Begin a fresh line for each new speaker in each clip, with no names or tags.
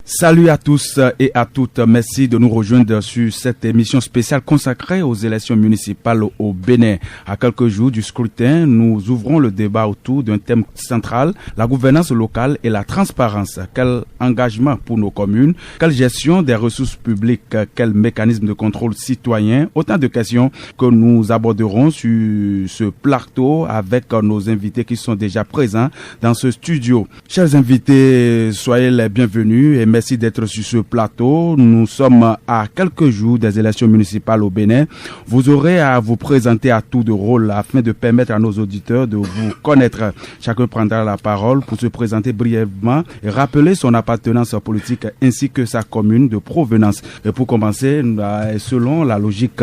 Salut à tous et à toutes. Merci de nous rejoindre sur cette émission spéciale consacrée aux élections municipales au Bénin. À quelques jours du scrutin, nous ouvrons le débat autour d'un thème central, la gouvernance locale et la transparence. Quel engagement pour nos communes? Quelle gestion des ressources publiques? Quel mécanisme de contrôle citoyen? Autant de questions que nous aborderons sur ce plateau avec nos invités qui sont déjà présents dans ce studio. Chers invités, soyez les bienvenus et merci d'être sur ce plateau. Nous sommes à quelques jours des élections municipales au Bénin. Vous aurez à vous présenter à tour de rôle afin de permettre à nos auditeurs de vous connaître. Chacun prendra la parole pour se présenter brièvement et rappeler son appartenance politique ainsi que sa commune de provenance. Et pour commencer, selon la logique,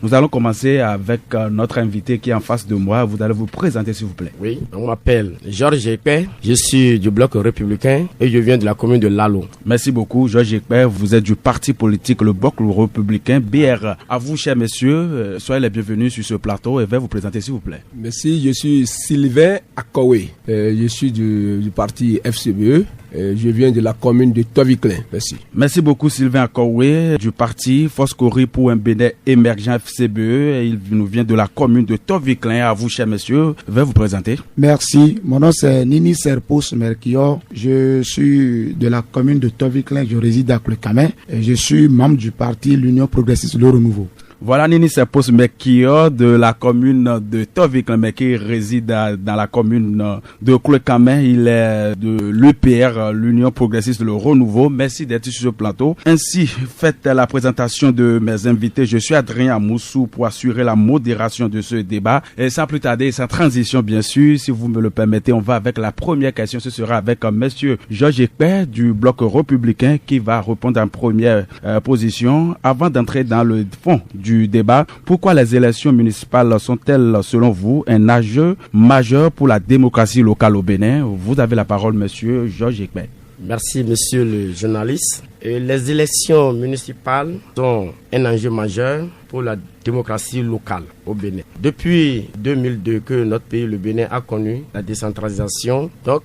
nous allons commencer avec notre invité qui est en face de moi. Vous allez vous présenter s'il vous plaît.
Oui, on m'appelle Georges Ekpe, je suis du bloc républicain et je viens de la commune de Lalo.
Merci beaucoup, Georges Ekpe. Vous êtes du parti politique Le Bloc républicain, BR. À vous, chers messieurs, soyez les bienvenus sur ce plateau et veuillez vous présenter, s'il vous plaît.
Merci, je suis Sylvain Akowe. Je suis du parti FCBE. Je viens de la commune de Toviklen. Merci.
Merci beaucoup, Sylvain Akowe, du parti Foscori pour un Bénin émergent FCBE. Il nous vient de la commune de Toviklen. À vous, chers messieurs, veuillez vous présenter.
Merci. Mon nom, c'est Nini Serpos Merkior. Je suis de la commune de Toviklen. Je réside à Clé-Camé et je suis membre du parti l'Union progressiste Le Renouveau.
Voilà Nini Serpos Merkior de la commune de Toviklen, mais qui réside dans la commune de Clé-Camé. Il est de l'UPR, l'Union progressiste Le Renouveau. Merci d'être sur ce plateau. Ainsi, faites la présentation de mes invités. Je suis Adrien Amoussou pour assurer la modération de ce débat. Et sans plus tarder, sans transition bien sûr, si vous me le permettez, on va avec la première question. Ce sera avec monsieur Georges Ekpe du bloc républicain qui va répondre en première position. Avant d'entrer dans le fond du débat, pourquoi les élections municipales sont-elles, selon vous, un enjeu majeur pour la démocratie locale au Bénin? Vous avez la parole, monsieur Georges Ekpe.
Merci, monsieur le journaliste. Les élections municipales sont un enjeu majeur pour la démocratie locale au Bénin. Depuis 2002 que notre pays, le Bénin, a connu la décentralisation, donc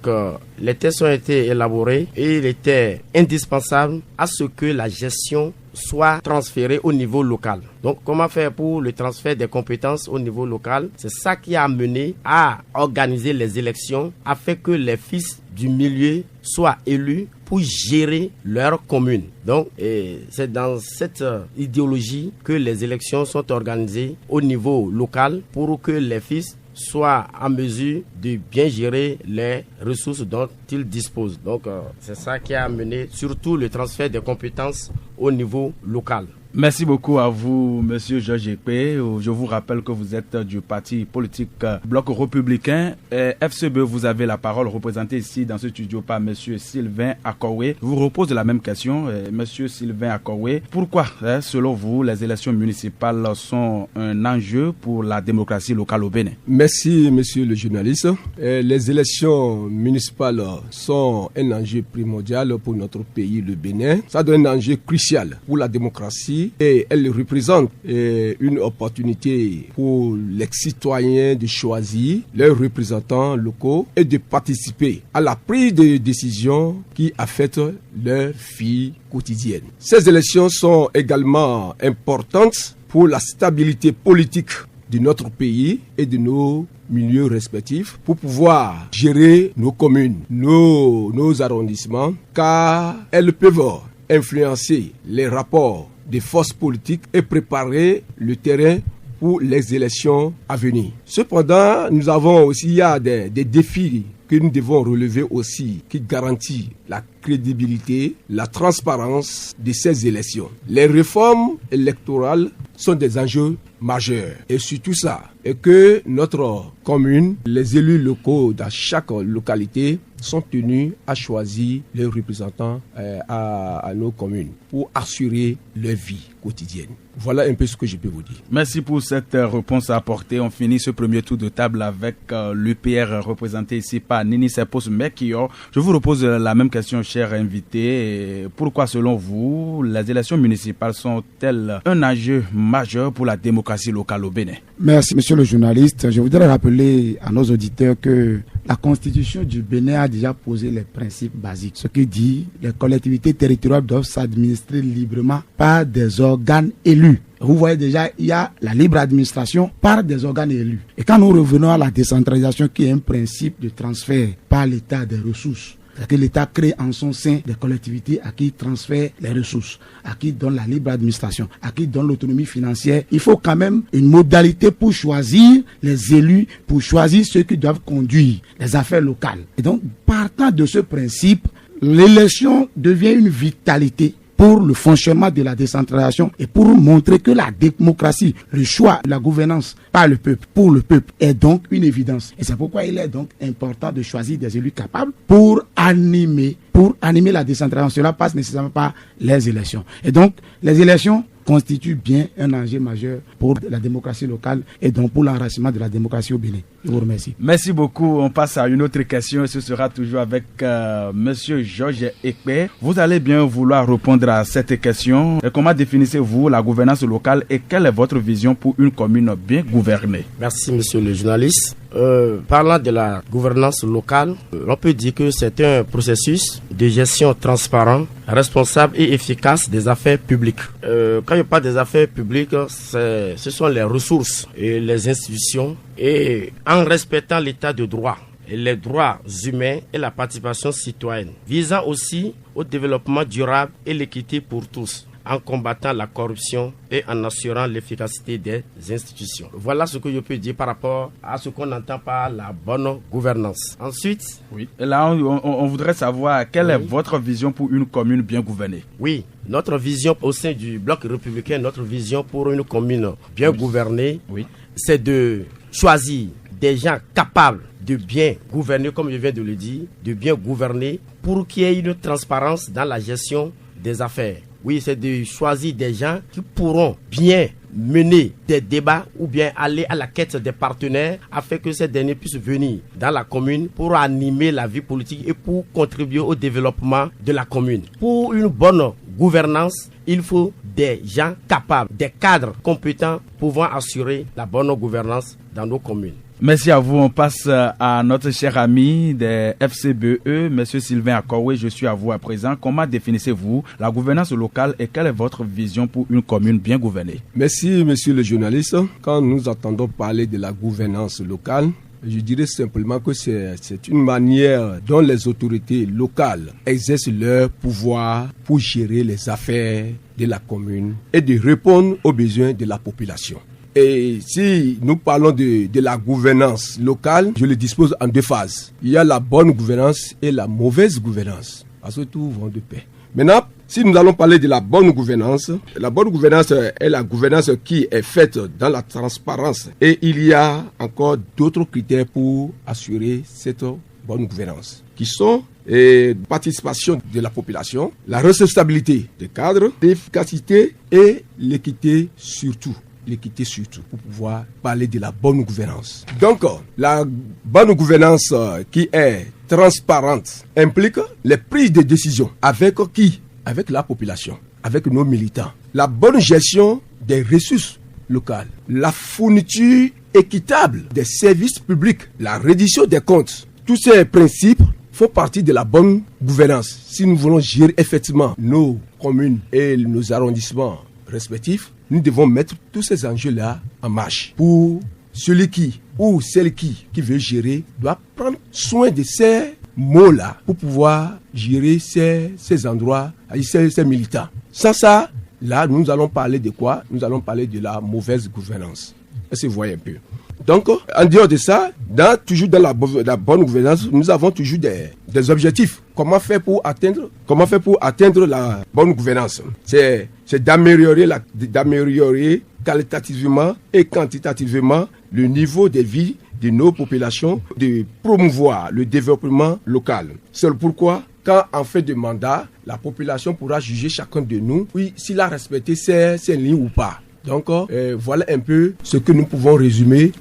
les textes ont été élaborés et il était indispensable à ce que la gestion soit transférée au niveau local. Donc, comment faire pour le transfert des compétences au niveau local? C'est ça qui a amené à organiser les élections afin que les fils du milieu soient élus pour gérer leur commune. Donc, c'est dans cette idéologie que les élections sont organisées au niveau local pour que les fils soient en mesure de bien gérer les ressources dont ils disposent. Donc, c'est ça qui a amené surtout le transfert des compétences au niveau local.
Merci beaucoup à vous, monsieur Georges Ekpe. Je vous rappelle que vous êtes du parti politique Bloc républicain. FCBE, vous avez la parole, représenté ici dans ce studio par monsieur Sylvain Akowe. Je vous repose la même question, monsieur Sylvain Akowe. Pourquoi, selon vous, les élections municipales sont un enjeu pour la démocratie locale au Bénin?
Merci, monsieur le journaliste. Les élections municipales sont un enjeu primordial pour notre pays, le Bénin. Ça donne un enjeu crucial pour la démocratie. Et elle représente une opportunité pour les citoyens de choisir leurs représentants locaux et de participer à la prise de décisions qui affectent leur vie quotidienne. Ces élections sont également importantes pour la stabilité politique de notre pays et de nos milieux respectifs pour pouvoir gérer nos communes, nos arrondissements, car elles peuvent influencer les rapports des forces politiques et préparer le terrain pour les élections à venir. Cependant, nous avons aussi, il y a des défis que nous devons relever aussi, qui garantissent la crédibilité, la transparence de ces élections. Les réformes électorales sont des enjeux majeurs. Et surtout ça, et que notre commune, les élus locaux dans chaque localité sont tenus à choisir leurs représentants à nos communes pour assurer leur vie quotidienne. Voilà un peu ce que je peux vous dire.
Merci pour cette réponse apportée. On finit ce premier tour de table avec l'UPR représenté ici par Nini Serpos Merkior. Je vous repose la même question, cher invité. Pourquoi, selon vous, les élections municipales sont-elles un enjeu majeur pour la démocratie locale au Bénin?
Merci, monsieur monsieur le journaliste, je voudrais rappeler à nos auditeurs que la Constitution du Bénin a déjà posé les principes basiques. Ce qui dit que les collectivités territoriales doivent s'administrer librement par des organes élus. Vous voyez déjà, il y a la libre administration par des organes élus. Et quand nous revenons à la décentralisation, qui est un principe de transfert par l'État des ressources, c'est que l'État crée en son sein des collectivités à qui il transfère les ressources, à qui il donne la libre administration, à qui il donne l'autonomie financière. Il faut quand même une modalité pour choisir les élus, pour choisir ceux qui doivent conduire les affaires locales. Et donc, partant de ce principe, l'élection devient une vitalité pour le fonctionnement de la décentralisation et pour montrer que la démocratie, le choix, la gouvernance par le peuple, pour le peuple, est donc une évidence. Et c'est pourquoi il est donc important de choisir des élus capables pour animer la décentralisation. Cela passe nécessairement par les élections. Et donc, les élections constituent bien un enjeu majeur pour la démocratie locale et donc pour l'enracinement de la démocratie au Bénin. Je vous remercie.
Merci beaucoup. On passe à une autre question et ce sera toujours avec Monsieur Georges Ekpe. Vous allez bien vouloir répondre à cette question. Comment définissez-vous la gouvernance locale et quelle est votre vision pour une commune bien gouvernée?
Merci, monsieur le journaliste. Parlant de la gouvernance locale, on peut dire que c'est un processus de gestion transparent, responsable et efficace des affaires publiques. Quand je parle des affaires publiques, ce sont les ressources et les institutions, et en respectant l'état de droit, et les droits humains et la participation citoyenne, visant aussi au développement durable et l'équité pour tous, en combattant la corruption et en assurant l'efficacité des institutions. Voilà ce que je peux dire par rapport à ce qu'on entend par la bonne gouvernance. Ensuite,
oui. Et là, on voudrait savoir quelle est votre vision pour une commune bien gouvernée.
Oui, notre vision au sein du bloc républicain, notre vision pour une commune bien gouvernée, c'est de choisir des gens capables de bien gouverner, comme je viens de le dire, de bien gouverner pour qu'il y ait une transparence dans la gestion des affaires. Oui, c'est de choisir des gens qui pourront bien mener des débats ou bien aller à la quête des partenaires afin que ces derniers puissent venir dans la commune pour animer la vie politique et pour contribuer au développement de la commune. Pour une bonne gouvernance, il faut des gens capables, des cadres compétents pouvant assurer la bonne gouvernance dans nos communes.
Merci à vous. On passe à notre cher ami des FCBE, Monsieur Sylvain Akoué. Je suis à vous à présent. Comment définissez-vous la gouvernance locale et quelle est votre vision pour une commune bien gouvernée?
Merci, monsieur le journaliste. Quand nous entendons parler de la gouvernance locale, je dirais simplement que c'est une manière dont les autorités locales exercent leur pouvoir pour gérer les affaires de la commune et de répondre aux besoins de la population. Et si nous parlons de la gouvernance locale, je le dispose en deux phases. Il y a la bonne gouvernance et la mauvaise gouvernance, parce que tout va de pair. Maintenant, si nous allons parler de la bonne gouvernance est la gouvernance qui est faite dans la transparence. Et il y a encore d'autres critères pour assurer cette bonne gouvernance, qui sont la participation de la population, la responsabilité des cadres, l'efficacité et l'équité surtout. L'équité surtout, pour pouvoir parler de la bonne gouvernance. Donc, la bonne gouvernance qui est transparente implique les prises de décisions. Avec qui? Avec la population, avec nos militants. La bonne gestion des ressources locales, la fourniture équitable des services publics, la reddition des comptes. Tous ces principes font partie de la bonne gouvernance. Si nous voulons gérer effectivement nos communes et nos arrondissements respectifs, nous devons mettre tous ces enjeux-là en marche. Pour celui qui ou celle qui veut gérer doit prendre soin de ces mots-là pour pouvoir gérer ces endroits, ces militants. Sans ça, là, nous allons parler de quoi? Nous allons parler de la mauvaise gouvernance. Est-ce que vous voyez un peu? Donc, en dehors de ça, toujours dans la bonne gouvernance, nous avons toujours des objectifs. Comment faire pour atteindre la bonne gouvernance? C'est d'améliorer qualitativement et quantitativement le niveau de vie de nos populations, de promouvoir le développement local. C'est pourquoi, quand en fin de mandat, la population pourra juger chacun de nous, oui, s'il a respecté ces lignes ou pas. Donc, voilà un peu ce que nous pouvons résumer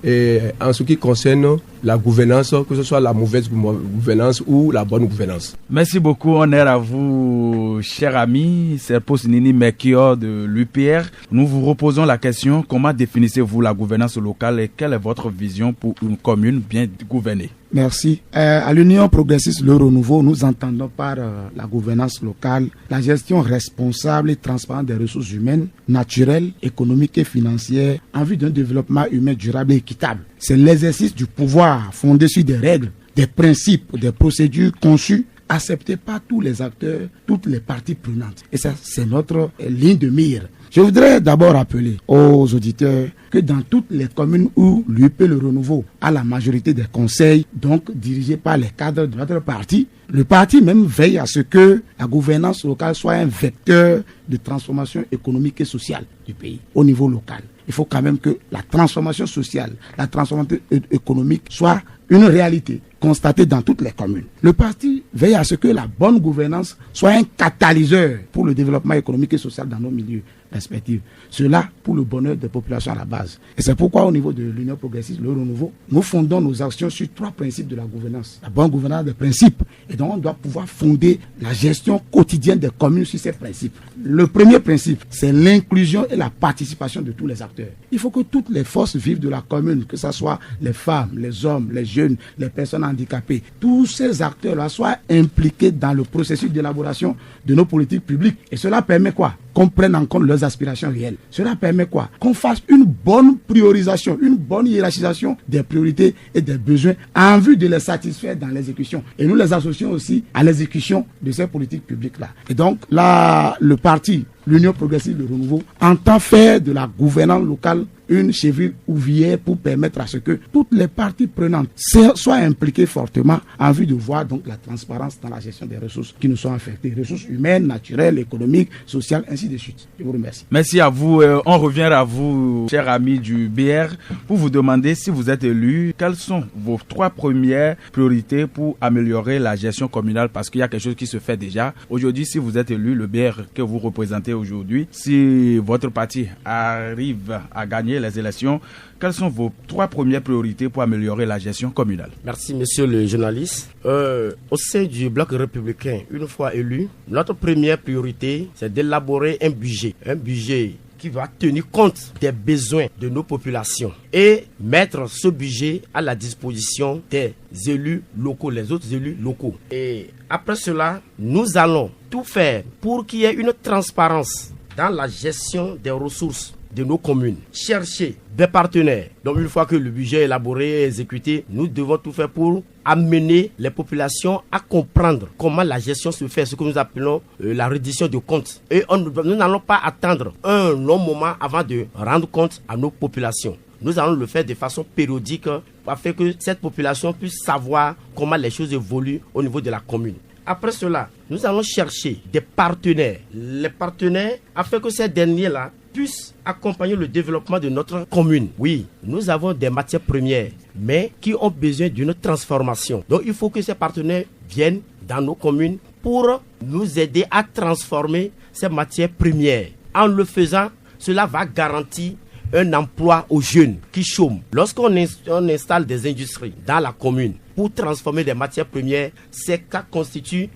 en ce qui concerne la gouvernance, que ce soit la mauvaise gouvernance ou la bonne gouvernance.
Merci beaucoup. Honneur à vous, cher ami Serpo Sinini Mekior de l'UPR. Nous vous reposons la question, comment définissez-vous la gouvernance locale et quelle est votre vision pour une commune bien gouvernée?
Merci. À l'Union progressiste Le Renouveau, nous entendons par la gouvernance locale la gestion responsable et transparente des ressources humaines, naturelles, économiques et financières en vue d'un développement humain durable et équitable. C'est l'exercice du pouvoir fondé sur des règles, des principes, des procédures conçues, acceptées par tous les acteurs, toutes les parties prenantes. Et ça, c'est notre ligne de mire. Je voudrais d'abord rappeler aux auditeurs que dans toutes les communes où l'UP Le Renouveau a la majorité des conseils, donc dirigés par les cadres de notre parti, le parti même veille à ce que la gouvernance locale soit un vecteur de transformation économique et sociale du pays au niveau local. Il faut quand même que la transformation sociale, la transformation économique soit une réalité constatée dans toutes les communes. Le parti veille à ce que la bonne gouvernance soit un catalyseur pour le développement économique et social dans nos milieux respectifs. Cela pour le bonheur des populations à la base. Et c'est pourquoi au niveau de l'Union progressiste, Le Renouveau, nous fondons nos actions sur 3 principes de la gouvernance. La bonne gouvernance des principes. Et donc on doit pouvoir fonder la gestion quotidienne des communes sur ces principes. Le premier principe, c'est l'inclusion et la participation de tous les acteurs. Il faut que toutes les forces vives de la commune, que ce soit les femmes, les hommes, les jeunes, les personnes handicapées, tous ces acteurs-là soient impliqués dans le processus d'élaboration de nos politiques publiques. Et cela permet quoi? Qu'on prenne en compte leurs aspirations réelles. Cela permet quoi? Qu'on fasse une bonne priorisation, une bonne hiérarchisation des priorités et des besoins en vue de les satisfaire dans l'exécution. Et nous les associons aussi à l'exécution de ces politiques publiques-là. Et donc, là, le parti, l'Union progressiste de Renouveau, entend faire de la gouvernance locale une cheville ouvrière pour permettre à ce que toutes les parties prenantes soient impliquées fortement en vue de voir donc la transparence dans la gestion des ressources qui nous sont affectées, ressources humaines, naturelles, économiques, sociales, ainsi de suite. Je vous remercie.
Merci à vous. On revient à vous, chers amis du BR, pour vous demander si vous êtes élu, quelles sont vos 3 premières priorités pour améliorer la gestion communale, parce qu'il y a quelque chose qui se fait déjà. Aujourd'hui, si vous êtes élu, le BR que vous représentez aujourd'hui, si votre parti arrive à gagner les élections, quelles sont vos 3 premières priorités pour améliorer la gestion communale?
Merci, monsieur le journaliste. Au sein du bloc républicain, une fois élu, notre première priorité, c'est d'élaborer un budget qui va tenir compte des besoins de nos populations et mettre ce budget à la disposition des élus locaux, les autres élus locaux. Et après cela, nous allons tout faire pour qu'il y ait une transparence dans la gestion des ressources de nos communes, chercher des partenaires. Donc une fois que le budget est élaboré et exécuté, nous devons tout faire pour amener les populations à comprendre comment la gestion se fait, ce que nous appelons la reddition de comptes. Et nous n'allons pas attendre un long moment avant de rendre compte à nos populations. Nous allons le faire de façon périodique afin que cette population puisse savoir comment les choses évoluent au niveau de la commune. Après cela, nous allons chercher des partenaires. Les partenaires, afin que ces derniers-là puissent accompagner le développement de notre commune. Oui, nous avons des matières premières, mais qui ont besoin d'une transformation. Donc il faut que ces partenaires viennent dans nos communes pour nous aider à transformer ces matières premières. En le faisant, cela va garantir un emploi aux jeunes qui chôment. Lorsqu'on installe des industries dans la commune pour transformer des matières premières, c'est qu'à constitue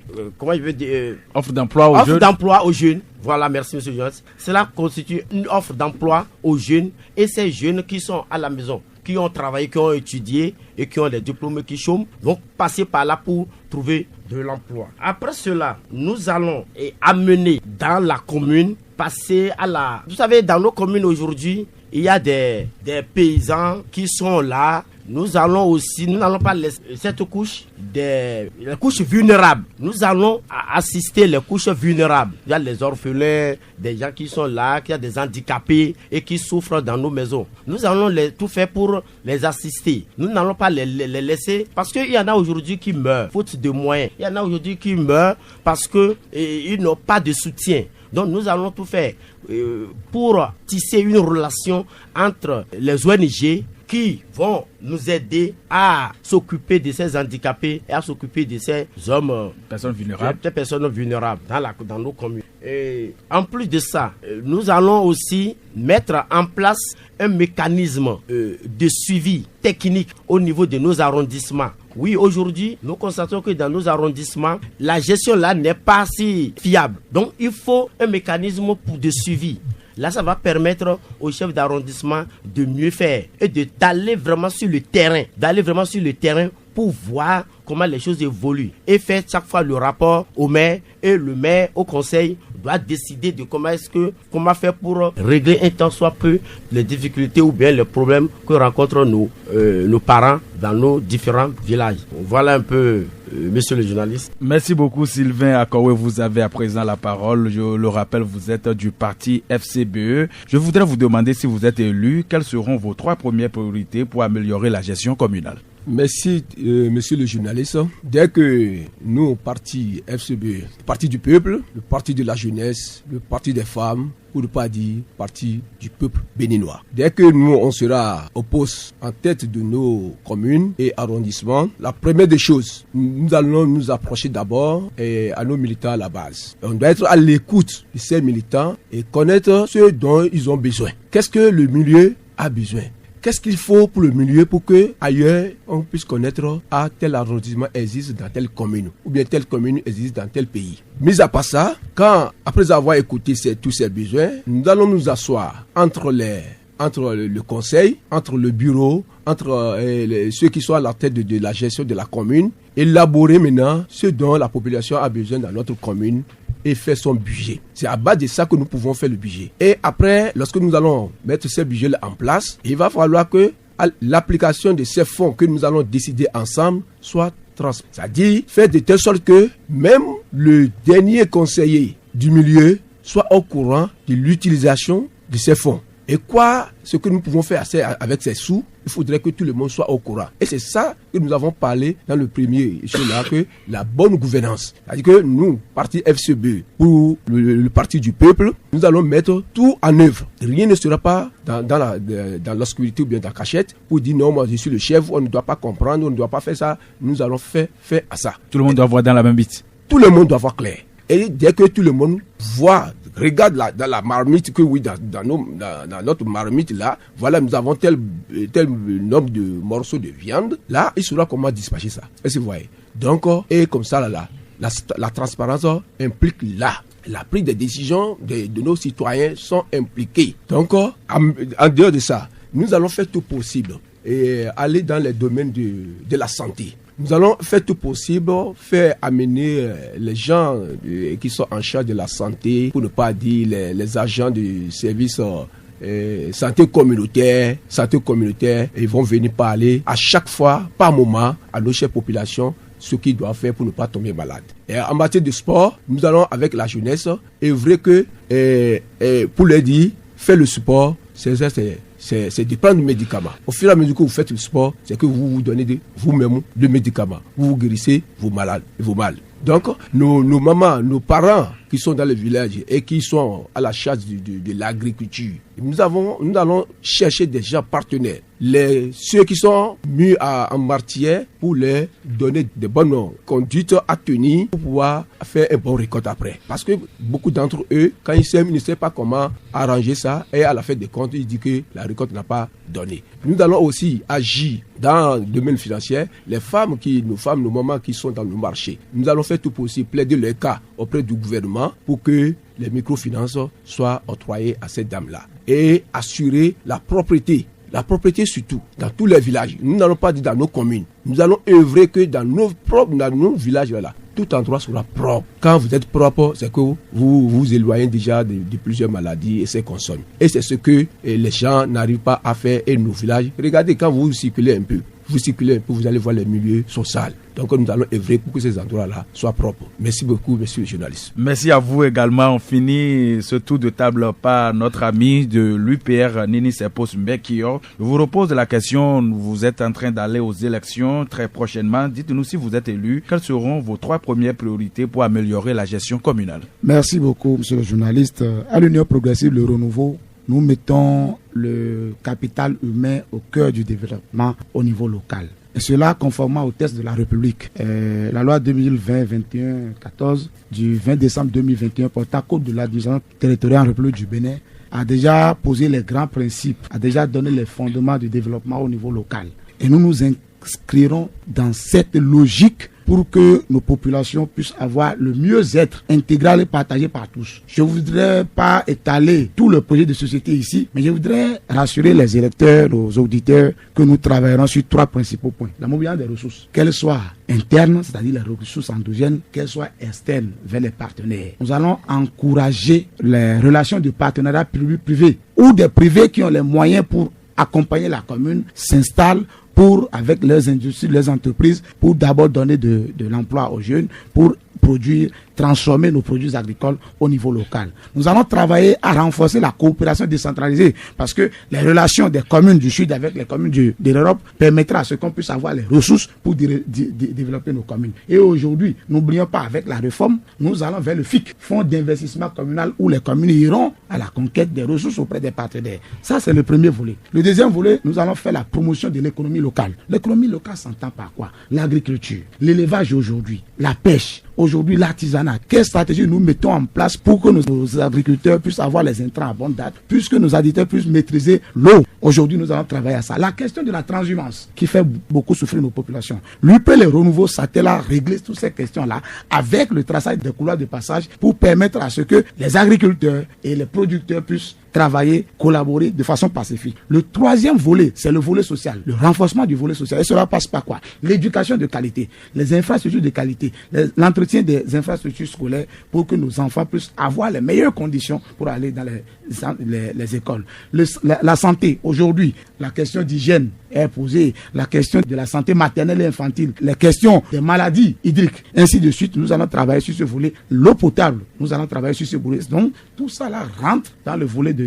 offre d'emploi aux jeunes. Voilà, merci monsieur Jonas. Cela constitue une offre d'emploi aux jeunes, et ces jeunes qui sont à la maison, qui ont travaillé, qui ont étudié et qui ont des diplômes qui chôment, vont passer par là pour trouver de l'emploi. Après cela, nous allons amener dans la commune, passer à la... Vous savez, dans nos communes aujourd'hui, il y a des paysans qui sont là. Nous n'allons pas laisser cette couche, les couches vulnérables. Nous allons assister les couches vulnérables. Il y a les orphelins, des gens qui sont là, qui ont des handicapés et qui souffrent dans nos maisons. Nous allons tout faire pour les assister. Nous n'allons pas les laisser, parce qu'il y en a aujourd'hui qui meurent, faute de moyens. Il y en a aujourd'hui qui meurent parce qu'ils n'ont pas de soutien. Donc nous allons tout faire pour tisser une relation entre les ONG
qui vont nous aider à s'occuper de ces handicapés et à s'occuper de ces hommes,
personnes vulnérables
dans nos communes. Et en plus de ça, nous allons aussi mettre en place un mécanisme de suivi technique au niveau de nos arrondissements. Oui, aujourd'hui, nous constatons que dans nos arrondissements, la gestion là n'est pas si fiable. Donc, il faut un mécanisme de suivi. Là, ça va permettre aux chefs d'arrondissement de mieux faire et d'aller vraiment sur le terrain, pour voir comment les choses évoluent et faire chaque fois le rapport au maire, et le maire au conseil doit décider de comment faire pour régler un tant soit peu les difficultés ou bien les problèmes que rencontrent nos parents dans nos différents villages. Voilà un peu, monsieur le journaliste.
Merci beaucoup Sylvain Akowe, vous avez à présent la parole. Je le rappelle, vous êtes du parti FCBE. Je voudrais vous demander, si vous êtes élu, quelles seront vos 3 premières priorités pour améliorer la gestion communale?
Merci, monsieur le journaliste. Dès que nous, parti FCB, le parti du peuple, le parti de la jeunesse, le parti des femmes, pour ne pas dire parti du peuple béninois. Dès que nous, on sera au poste en tête de nos communes et arrondissements, la première des choses, nous allons nous approcher d'abord à nos militants à la base. On doit être à l'écoute de ces militants et connaître ce dont ils ont besoin. Qu'est-ce que le milieu a besoin? Qu'est-ce qu'il faut pour le milieu pour que ailleurs on puisse connaître tel arrondissement existe dans telle commune ou bien telle commune existe dans tel pays. Mis à part ça, après avoir écouté tous ces besoins, nous allons nous asseoir entre le conseil, entre le bureau, entre ceux qui sont à la tête de la gestion de la commune, élaborer maintenant ce dont la population a besoin dans notre commune et faire son budget. C'est à base de ça que nous pouvons faire le budget. Et après, lorsque nous allons mettre ce budget-là en place, il va falloir que l'application de ces fonds que nous allons décider ensemble soit transparente. C'est-à-dire faire de telle sorte que même le dernier conseiller du milieu soit au courant de l'utilisation de ces fonds. Et ce que nous pouvons faire avec ces sous, il faudrait que tout le monde soit au courant. Et c'est ça que nous avons parlé dans le premier échelon, que la bonne gouvernance. C'est-à-dire que nous, parti FCB, pour le parti du peuple, nous allons mettre tout en œuvre. Rien ne sera pas dans l'obscurité ou bien dans la cachette pour dire non, moi je suis le chef, on ne doit pas comprendre, on ne doit pas faire ça. Nous allons faire à ça.
Tout le monde doit voir dans la même bite.
Tout le monde doit voir clair. Et dès que tout le monde voit, regarde dans la marmite, que oui, dans notre marmite là, voilà, nous avons tel nombre de morceaux de viande, là, il saura comment dispatcher ça. Est-ce que vous voyez? Donc, et comme ça, la transparence implique la prise des décisions de nos citoyens sont impliqués. Donc, en dehors de ça, nous allons faire tout possible et aller dans les domaines de la santé. Nous allons faire tout possible, faire amener les gens qui sont en charge de la santé, pour ne pas dire les agents du service santé communautaire, ils vont venir parler à chaque fois, par moment, à nos chefs populations, ce qu'ils doivent faire pour ne pas tomber malade. Et en matière de sport, nous allons avec la jeunesse œuvrer que, pour leur dire, faire le sport, c'est de prendre des médicaments. Au fur et à mesure que vous faites le sport, c'est que vous vous donnez vous-même des médicaments. Vous vous guérissez vos mal. Donc, nos mamans, nos parents qui sont dans le village et qui sont à la charge de l'agriculture, nous allons chercher des gens partenaires. Ceux qui sont mis en martyr pour leur donner de bonnes conduites à tenir pour pouvoir faire un bon récolte après. Parce que beaucoup d'entre eux, quand ils ne savent pas comment arranger ça, et à la fin des comptes, ils disent que la récolte n'a pas donné. Nous allons aussi agir dans le domaine financier. Nos femmes, nos mamans qui sont dans le marché, nous allons faire tout possible, plaider leur cas auprès du gouvernement pour que les microfinances soient octroyées à ces dames-là et assurer la propriété surtout dans tous les villages. Nous n'allons pas dire dans nos communes. Nous allons œuvrer que dans nos villages là, tout endroit sera propre. Quand vous êtes propre, c'est que vous vous éloignez déjà de plusieurs maladies et c'est consomment. Et c'est ce que les gens n'arrivent pas à faire et nos villages. Regardez, quand vous circulez un peu, vous allez voir les milieux sont sales. Donc nous allons œuvrer pour que ces endroits-là soient propres. Merci beaucoup, monsieur le journaliste.
Merci à vous également. On finit ce tour de table par notre ami de l'UPR, Nini Sepos Mbekior. Je vous repose la question, vous êtes en train d'aller aux élections très prochainement. Dites-nous, si vous êtes élu, quelles seront vos 3 premières priorités pour améliorer la gestion communale?
Merci beaucoup, monsieur le journaliste. À l'Union progressive, le renouveau, nous mettons le capital humain au cœur du développement au niveau local. Et cela conformément au texte de la République. La loi 2020-21-14 du 20 décembre 2021 portant code de l'administration territoriale en République du Bénin a déjà posé les grands principes, a déjà donné les fondements du développement au niveau local. Et nous nous inscrirons dans cette logique pour que nos populations puissent avoir le mieux-être intégral et partagé par tous. Je ne voudrais pas étaler tout le projet de société ici, mais je voudrais rassurer les électeurs, aux auditeurs, que nous travaillerons sur 3 principaux points. La mobilisation des ressources, qu'elles soient internes, c'est-à-dire les ressources endogènes, qu'elles soient externes vers les partenaires. Nous allons encourager les relations de partenariat public-privé, où des privés qui ont les moyens pour accompagner la commune s'installent avec leurs industries, leurs entreprises, pour d'abord donner de l'emploi aux jeunes, pour produire, transformer nos produits agricoles au niveau local. Nous allons travailler à renforcer la coopération décentralisée parce que les relations des communes du Sud avec les communes de l'Europe permettra à ce qu'on puisse avoir les ressources pour développer nos communes. Et aujourd'hui, n'oublions pas, avec la réforme, nous allons vers le FIC, Fonds d'investissement communal, où les communes iront à la conquête des ressources auprès des partenaires. Ça, c'est le premier volet. Le deuxième volet, nous allons faire la promotion de l'économie locale. L'économie locale s'entend par quoi? L'agriculture, l'élevage aujourd'hui, la pêche, aujourd'hui l'artisanat. Quelle stratégie nous mettons en place pour que nos agriculteurs puissent avoir les intrants à bonne date, puisque nos agriculteurs puissent maîtriser l'eau. Aujourd'hui, nous allons travailler à ça. La question de la transhumance qui fait beaucoup souffrir nos populations. L'UP, les renouveaux, ça a réglé toutes ces questions-là avec le traçage des couloirs de passage pour permettre à ce que les agriculteurs et les producteurs puissent travailler, collaborer de façon pacifique. Le troisième volet, c'est le volet social, le renforcement du volet social. Et cela passe par quoi? L'éducation de qualité, les infrastructures de qualité, l'entretien des infrastructures scolaires pour que nos enfants puissent avoir les meilleures conditions pour aller dans les écoles. La santé, aujourd'hui, la question d'hygiène est posée, la question de la santé maternelle et infantile, les questions des maladies hydriques, ainsi de suite. Nous allons travailler sur ce volet. L'eau potable, nous allons travailler sur ce volet. Donc, tout ça là rentre dans le volet de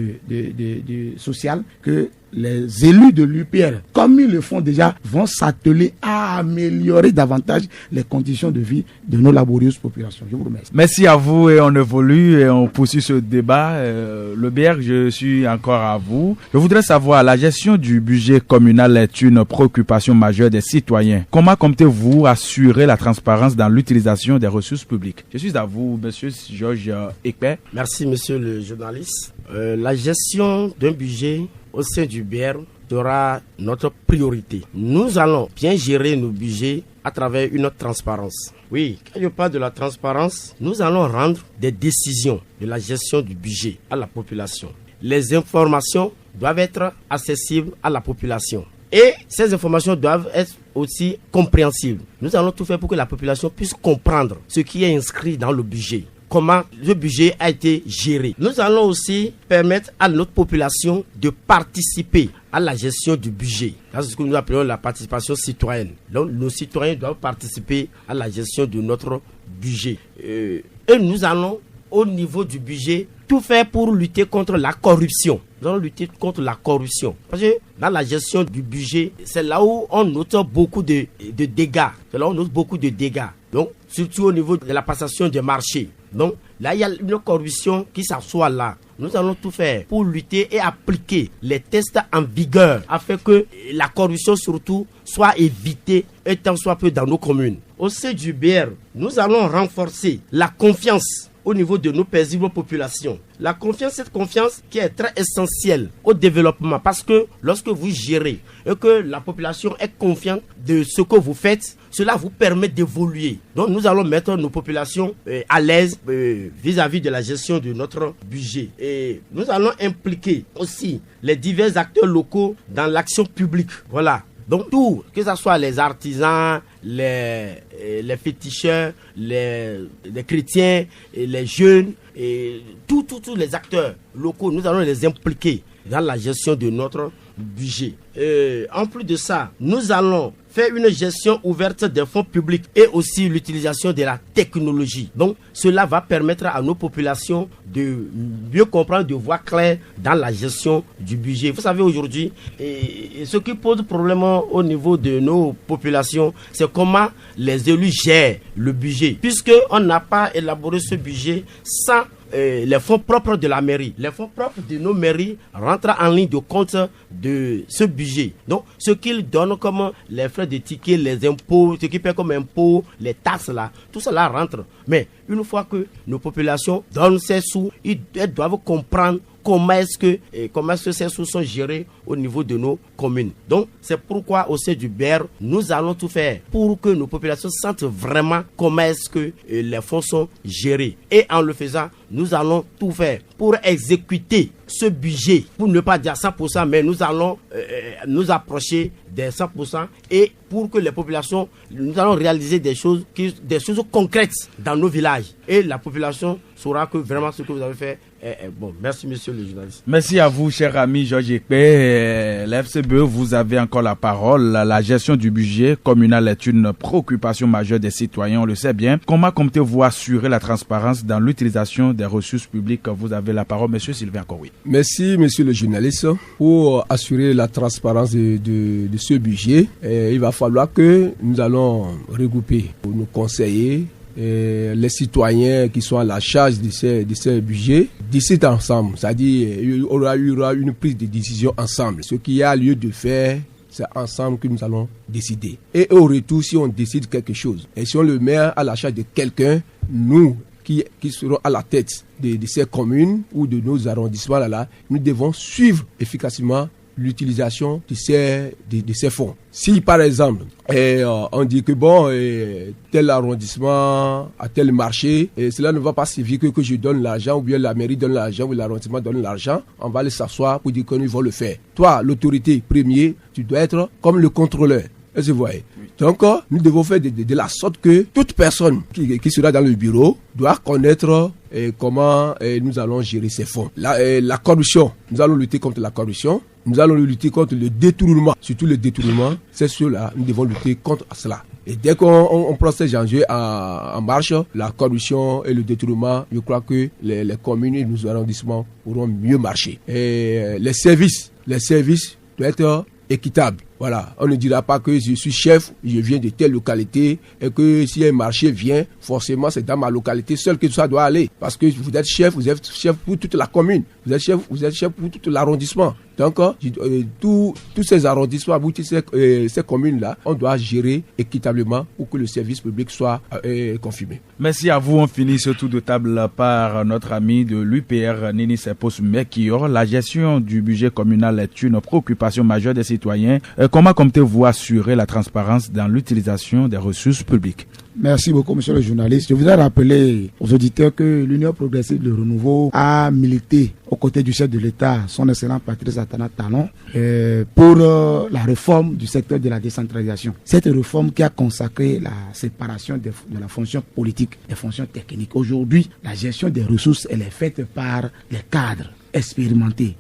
social que les élus de l'UPR, comme ils le font déjà, vont s'atteler à améliorer davantage les conditions de vie de nos laborieuses populations. Je vous remercie.
Merci à vous et on évolue et on poursuit ce débat. Le BR, je suis encore à vous. Je voudrais savoir, la gestion du budget communal est une préoccupation majeure des citoyens. Comment comptez-vous assurer la transparence dans l'utilisation des ressources publiques? Je suis à vous, monsieur Georges Ekpe.
Merci, monsieur le journaliste. La gestion d'un budget au sein du BR sera notre priorité. Nous allons bien gérer nos budgets à travers une transparence. Oui, quand je parle de la transparence, nous allons rendre des décisions de la gestion du budget à la population. Les informations doivent être accessibles à la population. Et ces informations doivent être aussi compréhensibles. Nous allons tout faire pour que la population puisse comprendre ce qui est inscrit dans le budget. Comment le budget a été géré. Nous allons aussi permettre à notre population de participer à la gestion du budget. C'est ce que nous appelons la participation citoyenne. Donc, nos citoyens doivent participer à la gestion de notre budget. Et nous allons, au niveau du budget, tout faire pour lutter contre la corruption. Nous allons lutter contre la corruption. Parce que dans la gestion du budget, c'est là où on note beaucoup de dégâts. C'est là où on note beaucoup de dégâts. Donc, surtout au niveau de la passation des marchés. Donc, là, il y a une corruption qui s'assoit là. Nous allons tout faire pour lutter et appliquer les tests en vigueur afin que la corruption surtout soit évitée et tant soit peu dans nos communes. Au sein du BR, nous allons renforcer la confiance au niveau de nos paisibles populations. La confiance, cette confiance qui est très essentielle au développement parce que lorsque vous gérez et que la population est confiante de ce que vous faites, cela vous permet d'évoluer. Donc nous allons mettre nos populations à l'aise vis-à-vis de la gestion de notre budget. Et nous allons impliquer aussi les divers acteurs locaux dans l'action publique. Voilà. Donc tout, que ce soit les artisans, les féticheurs, les chrétiens, et les jeunes, et tous les acteurs locaux, nous allons les impliquer dans la gestion de notre budget. En plus de ça, nous allons faire une gestion ouverte des fonds publics et aussi l'utilisation de la technologie. Donc, cela va permettre à nos populations de mieux comprendre, de voir clair dans la gestion du budget. Vous savez, aujourd'hui, ce qui pose problème au niveau de nos populations, c'est comment les élus gèrent le budget. Puisqu'on n'a pas élaboré ce budget sans les fonds propres de la mairie. Les fonds propres de nos mairies rentrent en ligne de compte de ce budget. Donc, ce qu'ils donnent comme les frais de ticket, les impôts, ce qu'ils paient comme impôts, les taxes là, tout cela rentre. Mais une fois que nos populations donnent ces sous, elles doivent comprendre comment est-ce que ces sous sont gérés au niveau de nos communes. Donc, c'est pourquoi au sein du BER, nous allons tout faire pour que nos populations sentent vraiment comment est-ce que les fonds sont gérés. Et en le faisant, nous allons tout faire pour exécuter ce budget, pour ne pas dire 100%, mais nous allons nous approcher des 100% et pour que les populations, nous allons réaliser des choses concrètes dans nos villages. Et la population saura que vraiment ce que vous avez fait est bon. Merci, monsieur le journaliste.
Merci à vous, cher ami Georges Ekpe. L'FCBE, vous avez encore la parole. La gestion du budget communal est une préoccupation majeure des citoyens, on le sait bien. Comment comptez-vous assurer la transparence dans l'utilisation des ressources publiques? Vous avez la parole, monsieur Sylvain Koui.
Merci, monsieur le journaliste. Pour assurer la transparence de ce budget, il va falloir que nous allons regrouper nos conseillers, les citoyens qui sont à la charge de ces budgets, décident ensemble. C'est-à-dire il y aura une prise de décision ensemble. Ce qu'il y a lieu de faire, c'est ensemble que nous allons décider. Et au retour, si on décide quelque chose, et si on le met à la charge de quelqu'un, nous qui seront à la tête de ces communes ou de nos arrondissements là, nous devons suivre efficacement l'utilisation de ces fonds. Si par exemple on dit que tel arrondissement a tel marché, et cela ne va pas suffire que je donne l'argent ou bien la mairie donne l'argent ou l'arrondissement donne l'argent, on va aller s'asseoir pour dire que nous vont le faire. Toi, l'autorité première, tu dois être comme le contrôleur. Est-ce que vous voyez? Donc, nous devons faire de la sorte que toute personne qui sera dans le bureau doit connaître comment nous allons gérer ces fonds. La corruption, nous allons lutter contre la corruption. Nous allons lutter contre le détournement. Surtout le détournement, c'est cela, nous devons lutter contre cela. Et dès qu'on prend ces enjeux en marche, la corruption et le détournement, je crois que les communes et nos arrondissements pourront mieux marcher. Et les services doivent être équitables. Voilà, on ne dira pas que je suis chef, je viens de telle localité et que si un marché vient, forcément c'est dans ma localité seule que ça doit aller. Parce que vous êtes chef pour toute la commune, vous êtes chef pour tout l'arrondissement. Donc, tous ces arrondissements, toutes ces communes-là, on doit gérer équitablement pour que le service public soit confirmé.
Merci à vous. On finit ce tour de table par notre ami de l'UPR, Nini Sepos Mekior. La gestion du budget communal est une préoccupation majeure des citoyens. Comment comptez-vous assurer la transparence dans l'utilisation des ressources publiques?
Merci beaucoup, monsieur le journaliste. Je voudrais rappeler aux auditeurs que l'Union progressive de renouveau a milité aux côtés du chef de l'État, son excellent Patrice Atana Talon, pour la réforme du secteur de la décentralisation. Cette réforme qui a consacré la séparation de la fonction politique et fonction technique. Aujourd'hui, la gestion des ressources, elle est faite par les cadres expérimentés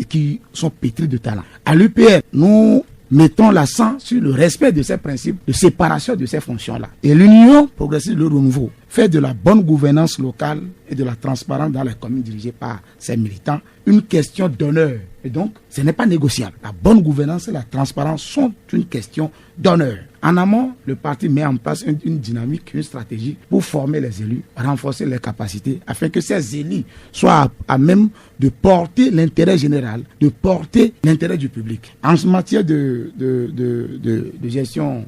qui sont pétris de talent. À l'UPR, nous mettons l'accent sur le respect de ces principes de séparation de ces fonctions-là. Et l'Union progressive de renouveau fait de la bonne gouvernance locale et de la transparence dans les communes dirigées par ses militants une question d'honneur. Et donc, ce n'est pas négociable. La bonne gouvernance et la transparence sont une question d'honneur. En amont, le parti met en place une dynamique, une stratégie pour former les élus, renforcer leurs capacités, afin que ces élus soient à même de porter l'intérêt général, de porter l'intérêt du public. En matière de gestion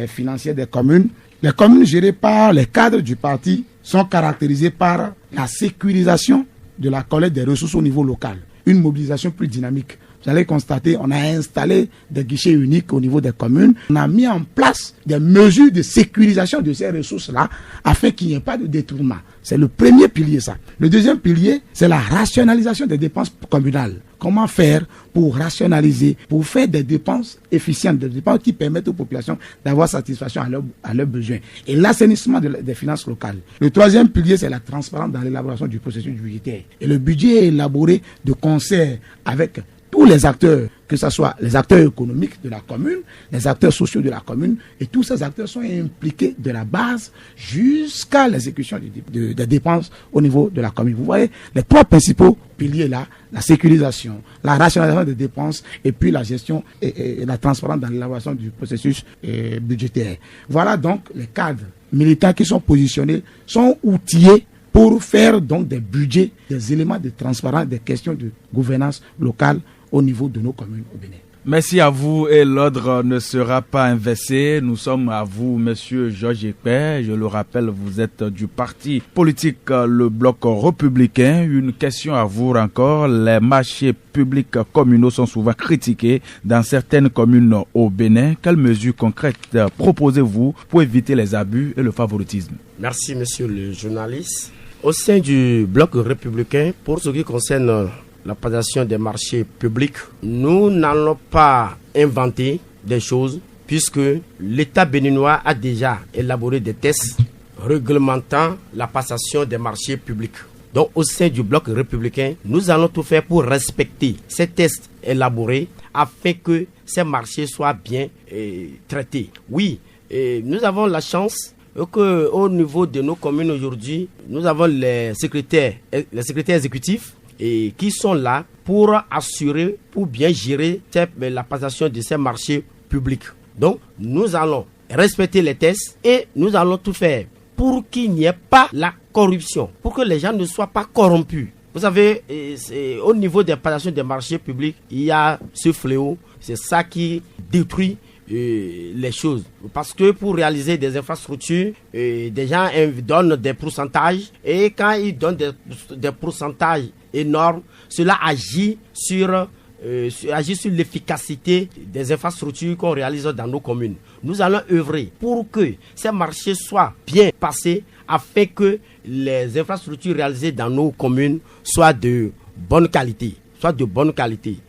financière des communes, les communes gérées par les cadres du parti sont caractérisées par la sécurisation de la collecte des ressources au niveau local, une mobilisation plus dynamique. Vous allez constater, on a installé des guichets uniques au niveau des communes. On a mis en place des mesures de sécurisation de ces ressources-là afin qu'il n'y ait pas de détournement. C'est le premier pilier, ça. Le deuxième pilier, c'est la rationalisation des dépenses communales. Comment faire pour rationaliser, pour faire des dépenses efficientes, des dépenses qui permettent aux populations d'avoir satisfaction à leurs besoins. Et l'assainissement des finances locales. Le troisième pilier, c'est la transparence dans l'élaboration du processus budgétaire. Et le budget est élaboré de concert avec tous les acteurs, que ce soit les acteurs économiques de la commune, les acteurs sociaux de la commune, et tous ces acteurs sont impliqués de la base jusqu'à l'exécution des dépenses au niveau de la commune. Vous voyez, les trois principaux piliers là, la sécurisation, la rationalisation des dépenses, et puis la gestion et la transparence dans l'élaboration du processus budgétaire. Voilà donc les cadres militants qui sont positionnés, sont outillés pour faire donc des budgets, des éléments de transparence, des questions de gouvernance locale au niveau de nos communes au Bénin.
Merci à vous et l'ordre ne sera pas inversé. Nous sommes à vous, monsieur Georges Ekpé. Je le rappelle, vous êtes du parti politique le Bloc républicain. Une question à vous encore. Les marchés publics communaux sont souvent critiqués dans certaines communes au Bénin. Quelles mesures concrètes proposez-vous pour éviter les abus et le favoritisme?
Merci, monsieur le journaliste. Au sein du Bloc républicain, pour ce qui concerne la présentation des marchés publics, nous n'allons pas inventer des choses puisque l'État béninois a déjà élaboré des tests réglementant la passation des marchés publics. Donc au sein du Bloc républicain, nous allons tout faire pour respecter ces tests élaborés afin que ces marchés soient bien traités. Oui, nous avons la chance qu'au niveau de nos communes aujourd'hui, nous avons les secrétaires exécutifs et qui sont là pour assurer, pour bien gérer la passation de ces marchés publics. Donc, nous allons respecter les tests et nous allons tout faire pour qu'il n'y ait pas la corruption, pour que les gens ne soient pas corrompus. Vous savez, au niveau des passations des marchés publics, il y a ce fléau, c'est ça qui détruit les choses. Parce que pour réaliser des infrastructures, des gens donnent des pourcentages et quand ils donnent des pourcentages énormes, cela agit sur l'efficacité des infrastructures qu'on réalise dans nos communes. Nous allons œuvrer pour que ces marchés soient bien passés afin que les infrastructures réalisées dans nos communes soient de bonne qualité.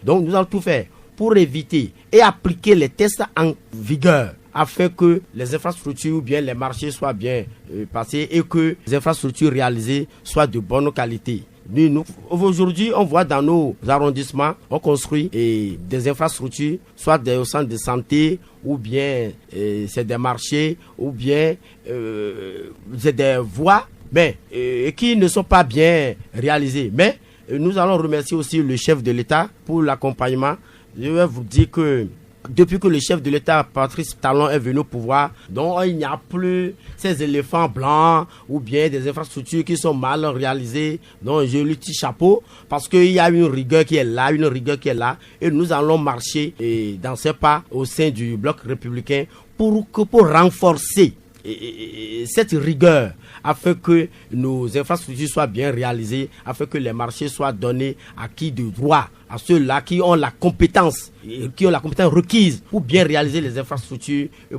Donc nous allons tout faire pour éviter et appliquer les tests en vigueur afin que les infrastructures ou bien les marchés soient bien passés et que les infrastructures réalisées soient de bonne qualité. Aujourd'hui, on voit dans nos arrondissements, on construit des infrastructures, soit des centres de santé, ou bien c'est des marchés, ou bien c'est des voies, qui ne sont pas bien réalisées. Mais nous allons remercier aussi le chef de l'État pour l'accompagnement. Je vais vous dire que depuis que le chef de l'État, Patrice Talon, est venu au pouvoir, donc il n'y a plus ces éléphants blancs ou bien des infrastructures qui sont mal réalisées. Donc je lui tire chapeau parce qu'il y a une rigueur qui est là, et nous allons marcher dans ces pas au sein du Bloc républicain pour renforcer cette rigueur afin que nos infrastructures soient bien réalisées, afin que les marchés soient donnés à qui de droit, à ceux-là qui ont la compétence requise pour bien réaliser les infrastructures et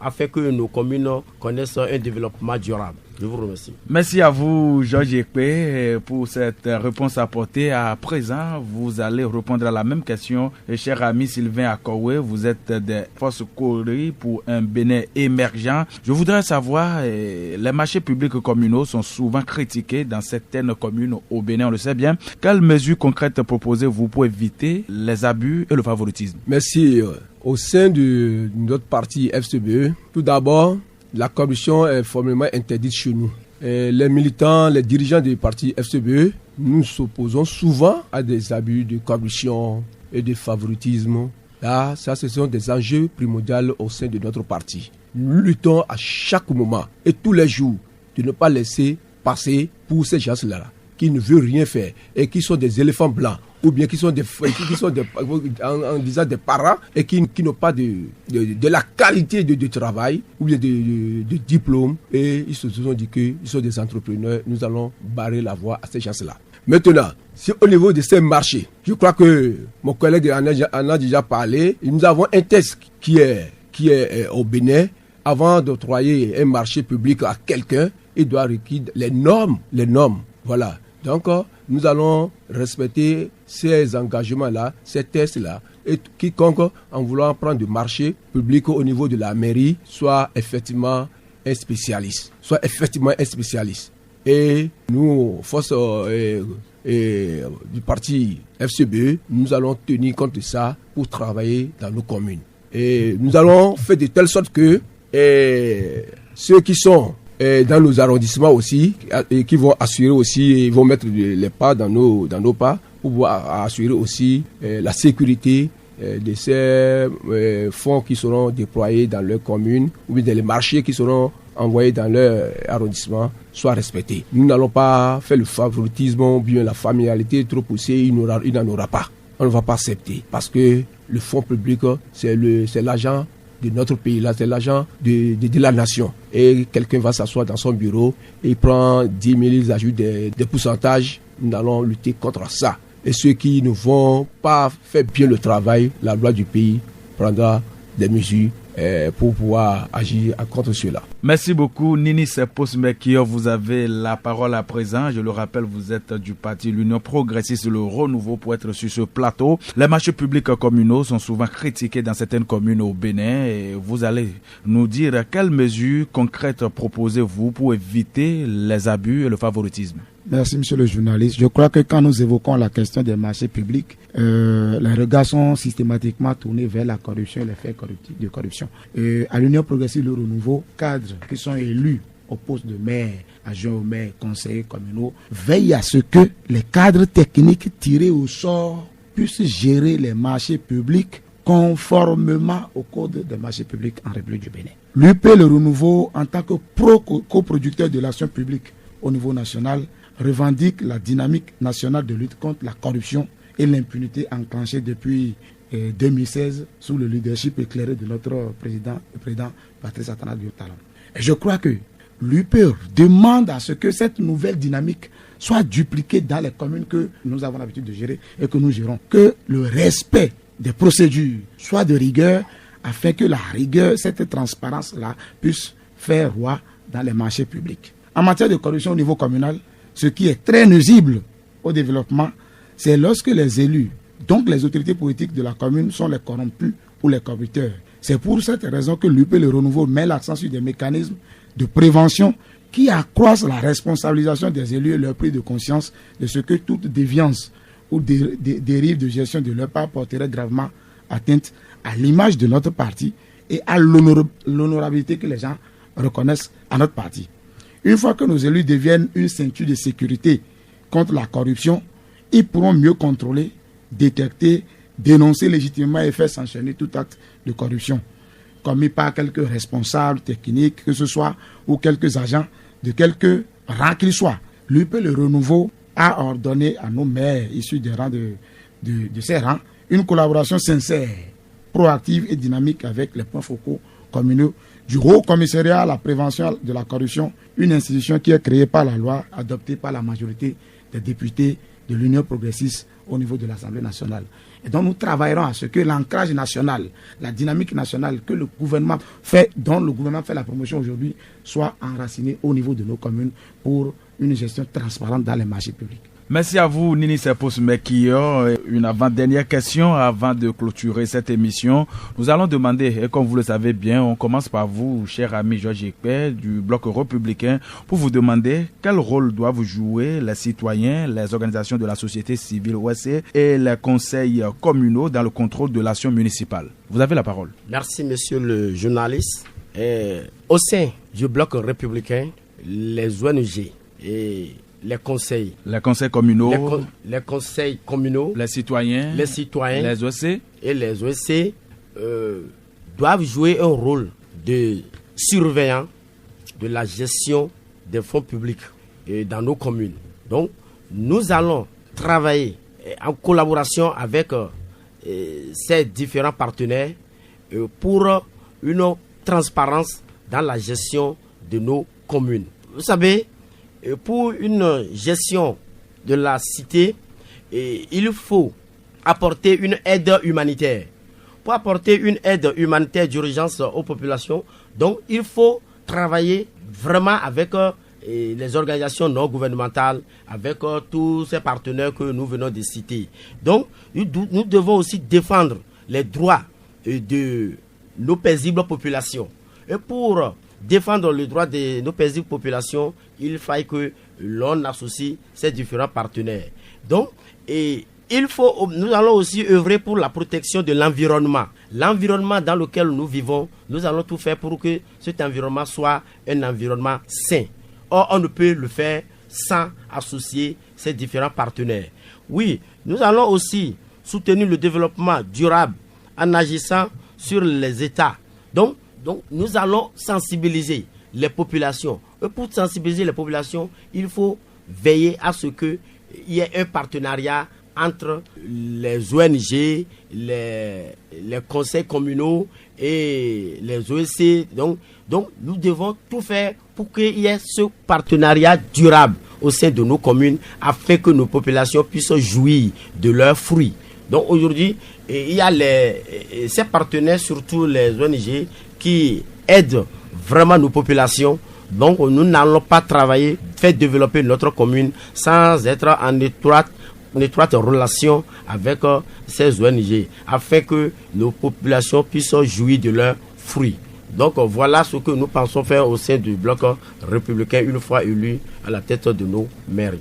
afin que nos communes connaissent un développement durable. Je vous remercie.
Merci à vous, Georges Ekpé, pour cette réponse apportée. À présent, vous allez répondre à la même question. Cher ami Sylvain Akowe, vous êtes des forces Kori pour un Bénin émergent. Je voudrais savoir, les marchés publics communaux sont souvent critiqués dans certaines communes au Bénin, on le sait bien. Quelles mesures concrètes proposez-vous pour éviter les abus et le favoritisme?
Merci. Au sein de notre parti FCBE, tout d'abord, la corruption est formellement interdite chez nous. Et les militants, les dirigeants du parti FCBE, nous nous opposons souvent à des abus de corruption et de favoritisme. Là, ça, ce sont des enjeux primordiaux au sein de notre parti. Nous luttons à chaque moment et tous les jours de ne pas laisser passer pour ces gens-là qui ne veulent rien faire et qui sont des éléphants blancs ou bien qui sont en disant des parents et qui n'ont pas de la qualité de travail ou bien de diplôme, et ils se sont dit qu'ils sont des entrepreneurs. Nous allons barrer la voie à ces gens-là. Maintenant, si au niveau de ces marchés, je crois que mon collègue en a déjà parlé, nous avons un test qui est au Bénin. Avant d'octroyer un marché public à quelqu'un, il doit requérir les normes. Voilà. Donc, nous allons respecter ces engagements-là, ces tests-là, et quiconque, en voulant prendre du marché public au niveau de la mairie, soit effectivement un spécialiste. Et nous, force du parti FCBE, nous allons tenir compte de ça pour travailler dans nos communes. Et nous allons faire de telle sorte que ceux qui sont dans nos arrondissements aussi, et qui vont assurer aussi, ils vont mettre les pas dans nos pas pour pouvoir assurer aussi la sécurité de ces fonds qui seront déployés dans leurs communes ou bien dans les marchés qui seront envoyés dans leur arrondissement soient respectés. Nous n'allons pas faire le favoritisme ou bien la familiarité trop poussée, il n'en aura pas. On ne va pas accepter parce que le fonds public, c'est l'argent de notre pays, là, c'est l'argent de la nation. Et quelqu'un va s'asseoir dans son bureau et il prend 10 000, ils ajoutent des pourcentages. Nous allons lutter contre ça. Et ceux qui ne vont pas faire bien le travail, la loi du pays prendra des mesures pour pouvoir agir contre cela.
Merci beaucoup Nini Sepos Mekio, vous avez la parole à présent. Je le rappelle, vous êtes du parti l'Union Progressiste, le Renouveau, pour être sur ce plateau. Les marchés publics communaux sont souvent critiqués dans certaines communes au Bénin et vous allez nous dire quelles mesures concrètes proposez-vous pour éviter les abus et le favoritisme.
Merci, monsieur le journaliste. Je crois que quand nous évoquons la question des marchés publics, les regards sont systématiquement tournés vers la corruption et les faits de corruption. À l'Union Progressive, le Renouveau, cadres qui sont élus au poste de maire, adjoint au maire, conseillers communaux, veillent à ce que les cadres techniques tirés au sort puissent gérer les marchés publics conformément au code des marchés publics en République du Bénin. L'UP, le Renouveau, en tant que coproducteur de l'action publique au niveau national, revendique la dynamique nationale de lutte contre la corruption et l'impunité enclenchée depuis 2016 sous le leadership éclairé de notre président Patrice Atana Diop-Talon. Et je crois que l'UP demande à ce que cette nouvelle dynamique soit dupliquée dans les communes que nous avons l'habitude de gérer et que nous gérons. Que le respect des procédures soit de rigueur afin que la rigueur, cette transparence-là, puisse faire roi dans les marchés publics. En matière de corruption au niveau communal, ce qui est très nuisible au développement, c'est lorsque les élus, donc les autorités politiques de la commune, sont les corrompus ou les corrupteurs. C'est pour cette raison que l'UP Le Renouveau met l'accent sur des mécanismes de prévention qui accroissent la responsabilisation des élus et leur prise de conscience de ce que toute déviance ou dérive de gestion de leur part porterait gravement atteinte à l'image de notre parti et à l'honorabilité que les gens reconnaissent à notre parti. Une fois que nos élus deviennent une ceinture de sécurité contre la corruption, ils pourront mieux contrôler, détecter, dénoncer légitimement et faire sanctionner tout acte de corruption commis par quelques responsables techniques, que ce soit, ou quelques agents de quelque rang qu'ils soient. L'UP Le Renouveau a ordonné à nos maires issus des rangs de ces rangs une collaboration sincère, proactive et dynamique avec les points focaux communaux du Haut Commissariat à la prévention de la corruption, une institution qui est créée par la loi, adoptée par la majorité des députés de l'Union Progressiste au niveau de l'Assemblée nationale. Et donc nous travaillerons à ce que l'ancrage national, la dynamique nationale que le gouvernement fait, dont le gouvernement fait la promotion aujourd'hui, soit enracinée au niveau de nos communes pour une gestion transparente dans les marchés publics.
Merci à vous, Nini Sepos Mekio. Une avant-dernière question avant de clôturer cette émission. Nous allons demander, et comme vous le savez bien, on commence par vous, cher ami Georges Ekpe du Bloc républicain, pour vous demander quel rôle doivent jouer les citoyens, les organisations de la société civile OSC et les conseils communaux dans le contrôle de l'action municipale. Vous avez la parole.
Merci, monsieur le journaliste. Au sein du Bloc républicain, les ONG et les conseils communaux, les conseils communaux,
les citoyens, les OSC
et les OSC doivent jouer un rôle de surveillant de la gestion des fonds publics dans nos communes. Donc, nous allons travailler en collaboration avec ces différents partenaires pour une transparence dans la gestion de nos communes. Vous savez, pour une gestion de la cité, il faut apporter une aide humanitaire. Pour apporter une aide humanitaire d'urgence aux populations, donc il faut travailler vraiment avec les organisations non gouvernementales, avec tous ces partenaires que nous venons de citer. Donc nous devons aussi défendre les droits de nos paisibles populations. Et pour défendre le droit de nos paisibles populations, il faut que l'on associe ces différents partenaires. Donc, nous allons aussi œuvrer pour la protection de l'environnement. L'environnement dans lequel nous vivons, nous allons tout faire pour que cet environnement soit un environnement sain. Or, on ne peut le faire sans associer ces différents partenaires. Oui, nous allons aussi soutenir le développement durable en agissant sur les États. Donc, nous allons sensibiliser les populations. Et pour sensibiliser les populations, il faut veiller à ce qu'il y ait un partenariat entre les ONG, les conseils communaux et les OEC. Donc, nous devons tout faire pour qu'il y ait ce partenariat durable au sein de nos communes afin que nos populations puissent jouir de leurs fruits. Donc aujourd'hui, il y a ces partenaires, surtout les ONG, qui aident vraiment nos populations. Donc nous n'allons pas travailler, faire développer notre commune sans être en étroite relation avec ces ONG, afin que nos populations puissent jouir de leurs fruits. Donc voilà ce que nous pensons faire au sein du bloc républicain une fois élu à la tête de nos mairies.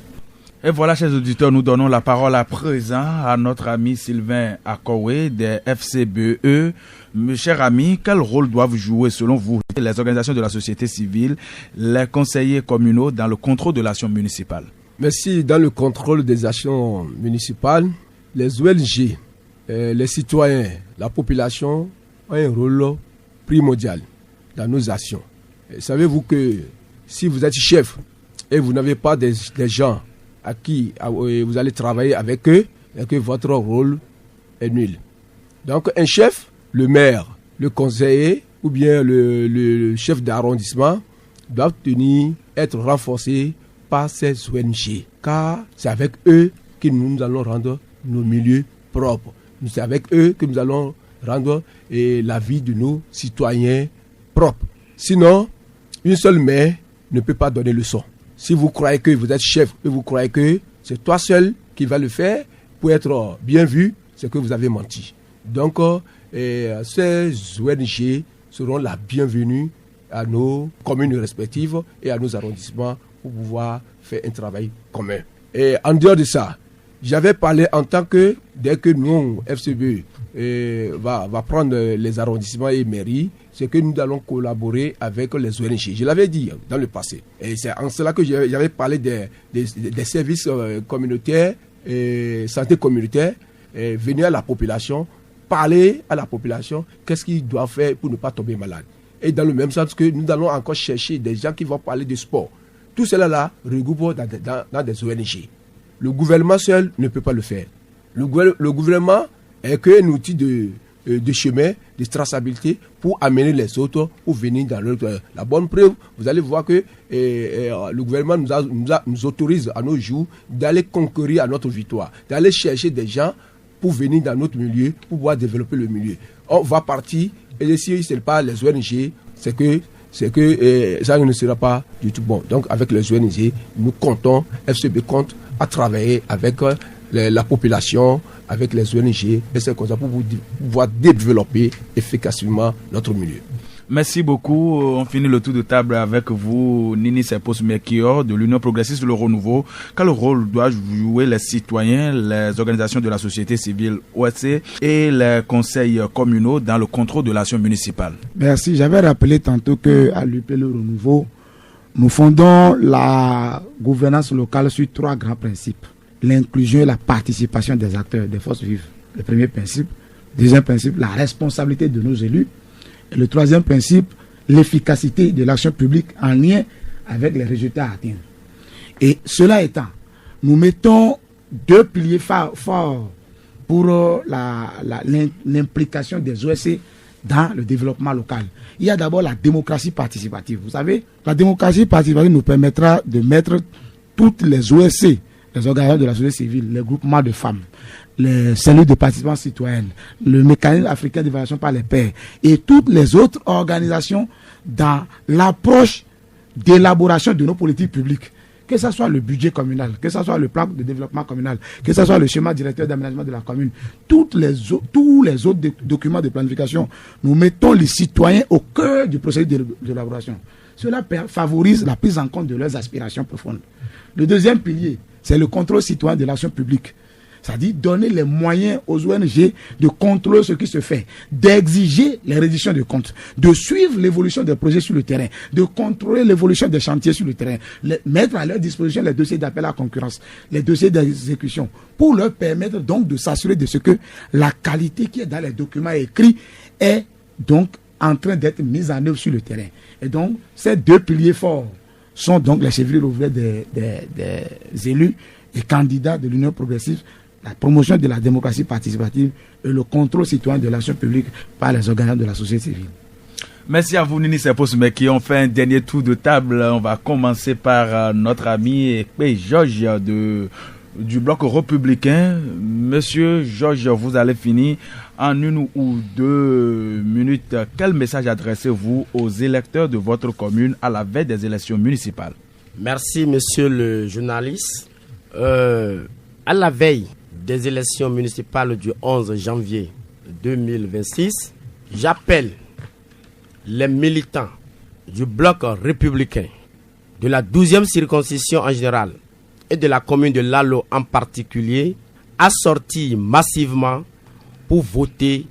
Et voilà, chers auditeurs, nous donnons la parole à présent à notre ami Sylvain Akowe des FCBE. Mes chers amis, quel rôle doivent jouer selon vous les organisations de la société civile, les conseillers communaux dans le contrôle de l'action municipale?
Merci. Dans le contrôle des actions municipales, les ONG, les citoyens, la population ont un rôle primordial dans nos actions. Savez-vous que si vous êtes chef et vous n'avez pas des gens à qui vous allez travailler avec eux, et que votre rôle est nul. Donc un chef, le maire, le conseiller ou bien le chef d'arrondissement doivent être renforcés par ces ONG, car c'est avec eux que nous allons rendre nos milieux propres. C'est avec eux que nous allons rendre la vie de nos citoyens propre. Sinon, une seule main ne peut pas donner leçon. Si vous croyez que vous êtes chef et vous croyez que c'est toi seul qui va le faire pour être bien vu, c'est que vous avez menti. Donc, ces ONG seront la bienvenue à nos communes respectives et à nos arrondissements pour pouvoir faire un travail commun. Et en dehors de ça, j'avais parlé en tant que, dès que nous, FCB, va prendre les arrondissements et mairies, c'est que nous allons collaborer avec les ONG. Je l'avais dit dans le passé. Et c'est en cela que j'avais parlé des services communautaires, santé communautaire, venir à la population, parler à la population, qu'est-ce qu'ils doivent faire pour ne pas tomber malade. Et dans le même sens que nous allons encore chercher des gens qui vont parler de sport. Tout cela là regroupe dans des ONG. Le gouvernement seul ne peut pas le faire. Le gouvernement est qu'un outil de chemin, de traçabilité pour amener les autres pour venir dans la bonne preuve. Vous allez voir que le gouvernement nous autorise à nos jours d'aller concourir à notre victoire, d'aller chercher des gens pour venir dans notre milieu, pour pouvoir développer le milieu. On va partir, et si ce n'est pas les ONG, c'est que ça ne sera pas du tout bon. Donc avec les ONG, nous comptons, FCB compte à travailler avec la population, avec les ONG, et c'est comme ça pour pouvoir développer efficacement notre milieu.
Merci beaucoup. On finit le tour de table avec vous, Nini Sepos-Mekior de l'Union progressiste Le Renouveau. Quel rôle doivent jouer les citoyens, les organisations de la société civile OSC et les conseils communaux dans le contrôle de l'action municipale?
Merci. J'avais rappelé tantôt qu'à l'UP Le Renouveau, nous fondons la gouvernance locale sur 3 grands principes. L'inclusion et la participation des acteurs, des forces vives. Le premier principe. Deuxième principe, la responsabilité de nos élus. Et le troisième principe, l'efficacité de l'action publique en lien avec les résultats à atteindre. Et cela étant, nous mettons 2 piliers forts pour l'implication des OSC dans le développement local. Il y a d'abord la démocratie participative. Vous savez, la démocratie participative nous permettra de mettre toutes les OSC, les organisations de la société civile, les groupements de femmes, les cellules de participation citoyenne, le mécanisme africain d'évaluation par les pairs et toutes les autres organisations dans l'approche d'élaboration de nos politiques publiques. Que ce soit le budget communal, que ce soit le plan de développement communal, que ce soit le schéma directeur d'aménagement de la commune, tous les autres documents de planification, nous mettons les citoyens au cœur du processus d'élaboration. Cela favorise la prise en compte de leurs aspirations profondes. Le deuxième pilier, c'est le contrôle citoyen de l'action publique. C'est-à-dire donner les moyens aux ONG de contrôler ce qui se fait, d'exiger les redditions de comptes, de suivre l'évolution des projets sur le terrain, de contrôler l'évolution des chantiers sur le terrain, mettre à leur disposition les dossiers d'appel à concurrence, les dossiers d'exécution, pour leur permettre donc de s'assurer de ce que la qualité qui est dans les documents écrits est donc en train d'être mises en œuvre sur le terrain. Et donc, ces deux piliers forts sont donc les chevilles ouvrières des élus et candidats de l'Union progressive, la promotion de la démocratie participative et le contrôle citoyen de l'action publique par les organes de la société civile.
Merci à vous, Nini Seposoume, qui ont fait un dernier tour de table. On va commencer par notre ami Georges du bloc républicain. Monsieur Georges, vous allez finir en 1 ou 2 minutes. Quel message adressez-vous aux électeurs de votre commune à la veille des élections municipales?
Merci, monsieur le journaliste. À la veille des élections municipales du 11 janvier 2026, j'appelle les militants du bloc républicain, de la 12e circonscription en général et de la commune de Lalo en particulier, à sortir massivement pour voter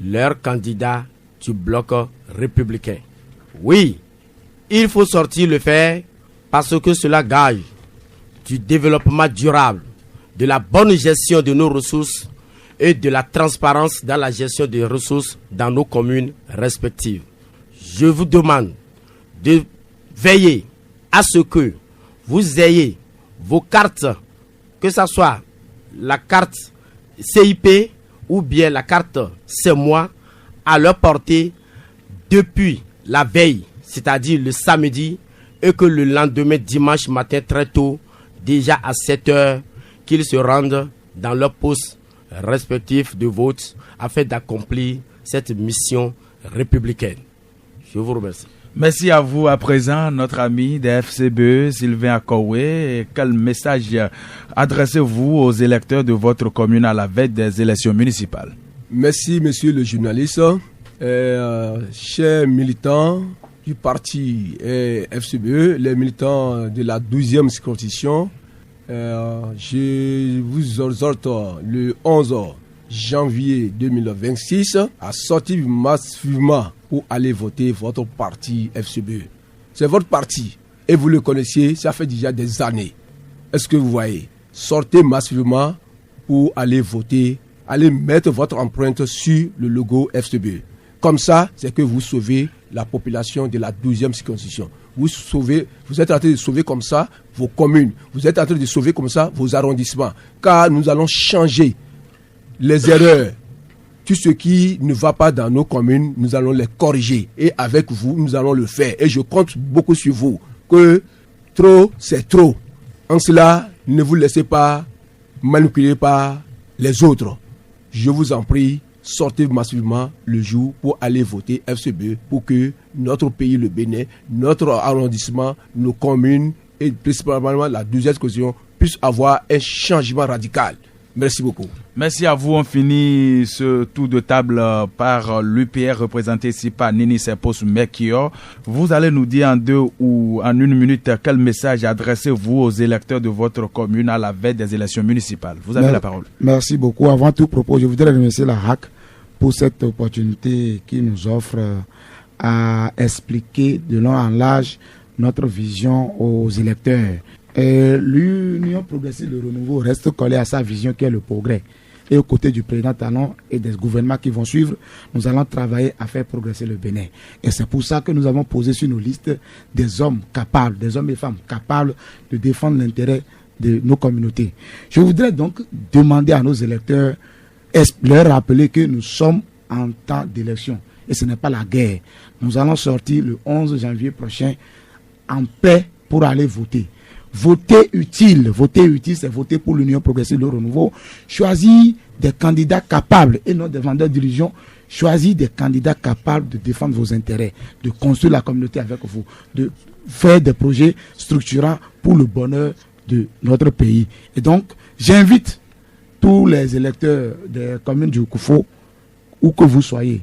leur candidat du bloc républicain. Oui, il faut sortir le faire parce que cela gage du développement durable, de la bonne gestion de nos ressources et de la transparence dans la gestion des ressources dans nos communes respectives. Je vous demande de veiller à ce que vous ayez vos cartes, que ce soit la carte CIP ou bien la carte C'est moi, à leur portée depuis la veille, c'est-à-dire le samedi, et que le lendemain, dimanche matin, très tôt, déjà à 7 heures, qu'ils se rendent dans leur poste respectif de vote afin d'accomplir cette mission républicaine. Je vous remercie.
Merci à vous. À présent, notre ami des FCBE, Sylvain Akoué. Quel message adressez-vous aux électeurs de votre commune à la veille des élections municipales?
Merci, monsieur le journaliste. Chers militants du parti FCBE, les militants de la 12e circonscription, je vous exhorte le 11 janvier 2026 à sortir massivement pour aller voter votre parti FCBE. C'est votre parti et vous le connaissez, ça fait déjà des années. Est-ce que vous voyez? Sortez massivement pour aller voter, allez mettre votre empreinte sur le logo FCBE. Comme ça, c'est que vous sauvez la population de la 12e circonscription. Vous êtes en train de sauver comme ça vos communes. Vous êtes en train de sauver comme ça vos arrondissements. Car nous allons changer les erreurs. Tout ce qui ne va pas dans nos communes, nous allons les corriger. Et avec vous, nous allons le faire. Et je compte beaucoup sur vous. Que trop, c'est trop. En cela, ne vous laissez pas manipuler par les autres. Je vous en prie, sortez massivement le jour pour aller voter FCBE pour que notre pays, le Bénin, notre arrondissement, nos communes et principalement la 12e circonscription puissent avoir un changement radical. Merci beaucoup.
Merci à vous. On finit ce tour de table par l'UPR représenté ici par Nini Seposoume. Vous allez nous dire en 2 ou en 1 minute quel message adressez-vous aux électeurs de votre commune à la veille des élections municipales. Vous avez la parole.
Merci beaucoup. Avant tout propos, je voudrais remercier la HAC pour cette opportunité qui nous offre à expliquer de long en large notre vision aux électeurs. L'Union progressive de renouveau reste collée à sa vision qui est le progrès. Et aux côtés du président Talon et des gouvernements qui vont suivre, nous allons travailler à faire progresser le Bénin. Et c'est pour ça que nous avons posé sur nos listes des hommes capables, des hommes et femmes capables de défendre l'intérêt de nos communautés. Je voudrais donc demander à nos électeurs, leur rappeler que nous sommes en temps d'élection. Et ce n'est pas la guerre. Nous allons sortir le 11 janvier prochain en paix pour aller voter. Voter utile, c'est voter pour l'Union progressive de renouveau. Choisir des candidats capables et non des vendeurs d'illusions. Choisir des candidats capables de défendre vos intérêts, de construire la communauté avec vous, de faire des projets structurants pour le bonheur de notre pays. Et donc, j'invite tous les électeurs des communes du Koufo, où que vous soyez,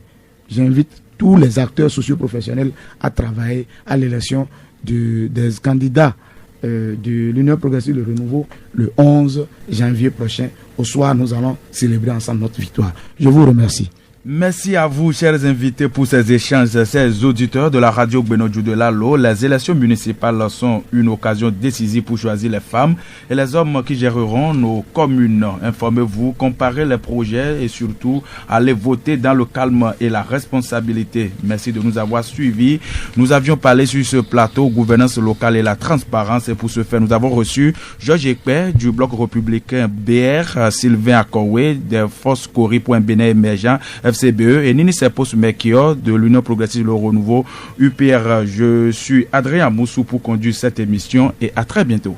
j'invite tous les acteurs socio-professionnels à travailler à l'élection des candidats de l'Union progressive de renouveau le 11 janvier prochain. Au soir, nous allons célébrer ensemble notre victoire. Je vous remercie.
Merci à vous, chers invités, pour ces échanges, ces auditeurs de la radio Benodjou de Lalo. Les élections municipales sont une occasion décisive pour choisir les femmes et les hommes qui géreront nos communes. Informez-vous, comparez les projets et surtout allez voter dans le calme et la responsabilité. Merci de nous avoir suivis. Nous avions parlé sur ce plateau gouvernance locale et la transparence, et pour ce faire, nous avons reçu Georges Ekpe du Bloc républicain BR, Sylvain Akowe des Forces Cori pour un Bénin émergent FCBE et Nini Sepos Mekio de l'Union progressiste Le Renouveau UPR. Je suis Adrien Moussou pour conduire cette émission et à très bientôt.